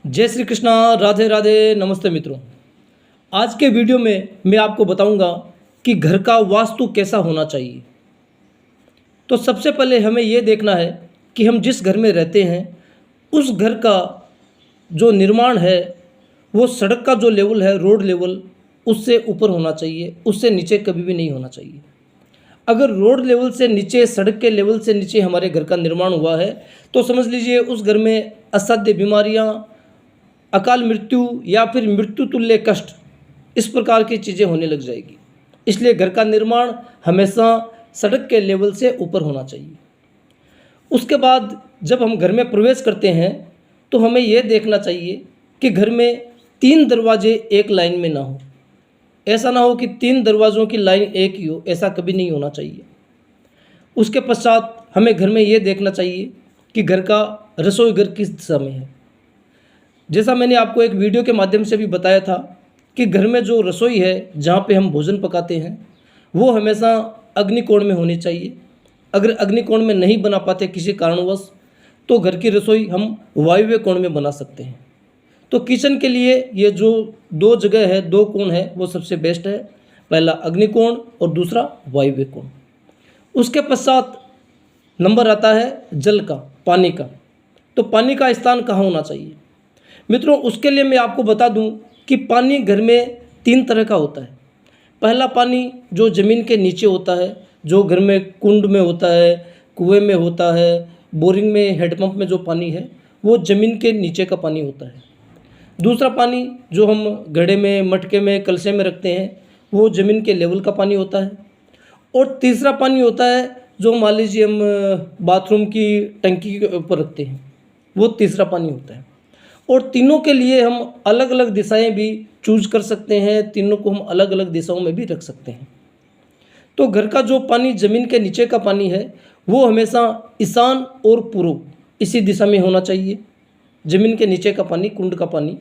जय श्री कृष्णा, राधे राधे, नमस्ते मित्रों। आज के वीडियो में मैं आपको बताऊंगा कि घर का वास्तु कैसा होना चाहिए। तो सबसे पहले हमें ये देखना है कि हम जिस घर में रहते हैं उस घर का जो निर्माण है वो सड़क का जो लेवल है, रोड लेवल, उससे ऊपर होना चाहिए, उससे नीचे कभी भी नहीं होना चाहिए। अगर रोड लेवल से नीचे, सड़क के लेवल से नीचे हमारे घर का निर्माण हुआ है तो समझ लीजिए उस घर में असाध्य बीमारियाँ, अकाल मृत्यु या फिर मृत्यु तुल्य कष्ट, इस प्रकार की चीज़ें होने लग जाएगी। इसलिए घर का निर्माण हमेशा सड़क के लेवल से ऊपर होना चाहिए। उसके बाद जब हम घर में प्रवेश करते हैं तो हमें यह देखना चाहिए कि घर में 3 दरवाजे एक लाइन में ना हो। ऐसा ना हो कि 3 दरवाज़ों की लाइन एक ही हो, ऐसा कभी नहीं होना चाहिए। उसके पश्चात हमें घर में ये देखना चाहिए कि घर का रसोई घर किस दिशा में है। जैसा मैंने आपको एक वीडियो के माध्यम से भी बताया था कि घर में जो रसोई है, जहाँ पे हम भोजन पकाते हैं, वो हमेशा अग्निकोण में होनी चाहिए। अगर अग्निकोण में नहीं बना पाते किसी कारणवश तो घर की रसोई हम वायव्य कोण में बना सकते हैं। तो किचन के लिए ये जो 2 जगह है, 2 कोण है, वो सबसे बेस्ट है। पहला अग्निकोण और दूसरा वायव्य कोण। उसके पश्चात नंबर आता है जल का, पानी का। तो पानी का स्थान कहाँ होना चाहिए मित्रों? उसके लिए मैं आपको बता दूं कि पानी घर में 3 तरह का होता है। पहला पानी जो ज़मीन के नीचे होता है, जो घर में कुंड में होता है, कुएं में होता है, बोरिंग में, हेडपंप में जो पानी है, वो ज़मीन के नीचे का पानी होता है। दूसरा पानी जो हम घड़े में, मटके में, कलशे में रखते हैं, वो ज़मीन के लेवल का पानी होता है। और तीसरा पानी होता है जो मान लीजिए हम बाथरूम की टंकी के ऊपर रखते हैं, वो तीसरा पानी होता है। और तीनों के लिए हम अलग अलग दिशाएं भी चूज कर सकते हैं, तीनों को हम अलग अलग दिशाओं में भी रख सकते हैं। तो घर का जो पानी ज़मीन के नीचे का पानी है वो हमेशा ईशान और पूर्व इसी दिशा में होना चाहिए। ज़मीन के नीचे का पानी, कुंड का पानी।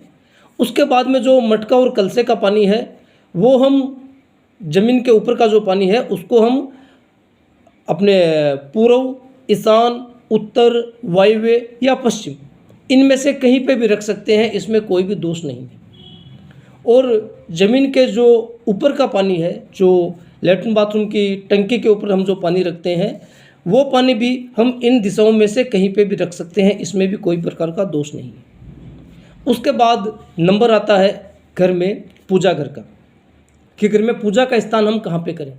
उसके बाद में जो मटका और कलसे का पानी है वो हम ज़मीन के ऊपर का जो पानी है उसको हम अपने पूर्व, ईशान, उत्तर, वायव्य या पश्चिम, इनमें से कहीं पे भी रख सकते हैं, इसमें कोई भी दोष नहीं है। और ज़मीन के जो ऊपर का पानी है, जो लेटरिन बाथरूम की टंकी के ऊपर हम जो पानी रखते हैं, वो पानी भी हम इन दिशाओं में से कहीं पे भी रख सकते हैं, इसमें भी कोई प्रकार का दोष नहीं है। उसके बाद नंबर आता है घर में पूजा घर का, कि घर में पूजा का स्थान हम कहाँ पे करें।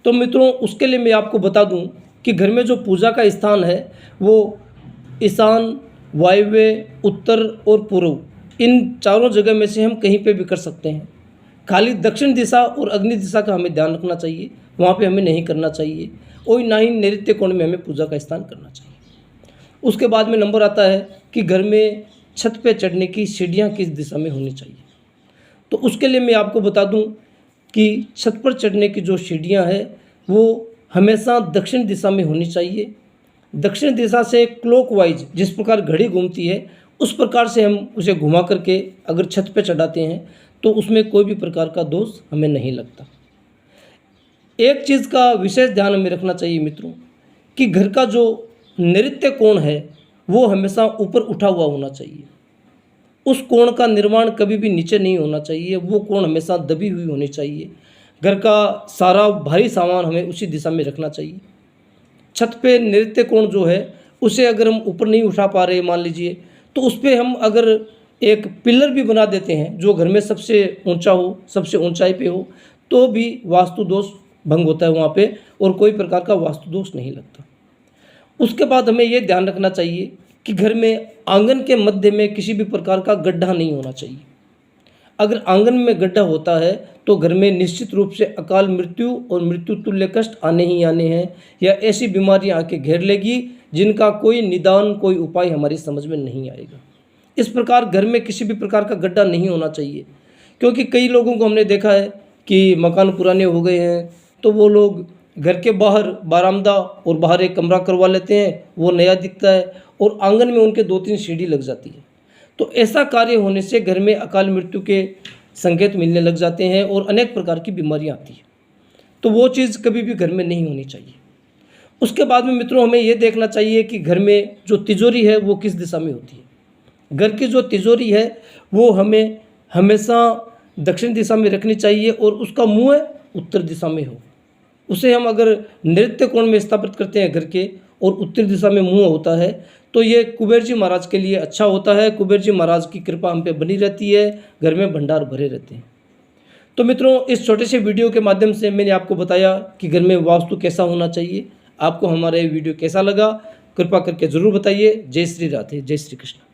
तो मित्रों, उसके लिए मैं आपको बता दूं कि घर में जो पूजा का स्थान है वो ईशान, वायव्य, उत्तर और पूर्व, इन चारों जगह में से हम कहीं पे भी कर सकते हैं। खाली दक्षिण दिशा और अग्नि दिशा का हमें ध्यान रखना चाहिए, वहाँ पे हमें नहीं करना चाहिए। और ना ही नैऋत्य कोण में हमें पूजा का स्थान करना चाहिए। उसके बाद में नंबर आता है कि घर में छत पे चढ़ने की सीढ़ियाँ किस दिशा में होनी चाहिए। तो उसके लिए मैं आपको बता दूं कि छत पर चढ़ने की जो सीढ़ियाँ हैं वो हमेशा दक्षिण दिशा में होनी चाहिए। दक्षिण दिशा से क्लॉकवाइज, जिस प्रकार घड़ी घूमती है उस प्रकार से हम उसे घुमा करके अगर छत पे चढ़ाते हैं तो उसमें कोई भी प्रकार का दोष हमें नहीं लगता। एक चीज़ का विशेष ध्यान हमें रखना चाहिए मित्रों कि घर का जो नैऋत्य कोण है वो हमेशा ऊपर उठा हुआ होना चाहिए। उस कोण का निर्माण कभी भी नीचे नहीं होना चाहिए, वो कोण हमेशा दबी हुई होनी चाहिए। घर का सारा भारी सामान हमें उसी दिशा में रखना चाहिए। छत पे नैऋत्य कोण जो है उसे अगर हम ऊपर नहीं उठा पा रहे मान लीजिए, तो उस पर हम अगर एक पिलर भी बना देते हैं जो घर में सबसे ऊंचा हो, सबसे ऊंचाई पे हो, तो भी वास्तु दोष भंग होता है वहाँ पे, और कोई प्रकार का वास्तु दोष नहीं लगता। उसके बाद हमें ये ध्यान रखना चाहिए कि घर में आंगन के मध्य में किसी भी प्रकार का गड्ढा नहीं होना चाहिए। अगर आंगन में गड्ढा होता है तो घर में निश्चित रूप से अकाल मृत्यु और मृत्यु तुल्य कष्ट आने ही आने हैं, या ऐसी बीमारियां आके घेर लेगी जिनका कोई निदान, कोई उपाय हमारी समझ में नहीं आएगा। इस प्रकार घर में किसी भी प्रकार का गड्ढा नहीं होना चाहिए, क्योंकि कई लोगों को हमने देखा है कि मकान पुराने हो गए हैं तो वो लोग घर के बाहर बारामदा और बाहर एक कमरा करवा लेते हैं, वो नया दिखता है, और आंगन में उनके 2-3 सीढ़ी लग जाती है। तो ऐसा कार्य होने से घर में अकाल मृत्यु के संकेत मिलने लग जाते हैं और अनेक प्रकार की बीमारियां आती हैं। तो वो चीज़ कभी भी घर में नहीं होनी चाहिए। उसके बाद में मित्रों, हमें ये देखना चाहिए कि घर में जो तिजोरी है वो किस दिशा में होती है। घर की जो तिजोरी है वो हमें हमेशा दक्षिण दिशा में रखनी चाहिए और उसका मुंह उत्तर दिशा में हो। उसे हम अगर नृत्य कोण में स्थापित करते हैं घर के और उत्तर दिशा में मुंह होता है तो ये कुबेर जी महाराज के लिए अच्छा होता है। कुबेर जी महाराज की कृपा हम पे बनी रहती है, घर में भंडार भरे रहते हैं। तो मित्रों, इस छोटे से वीडियो के माध्यम से मैंने आपको बताया कि घर में वास्तु कैसा होना चाहिए। आपको हमारा ये वीडियो कैसा लगा, कृपा करके ज़रूर बताइए। जय श्री राधे, जय श्री कृष्ण।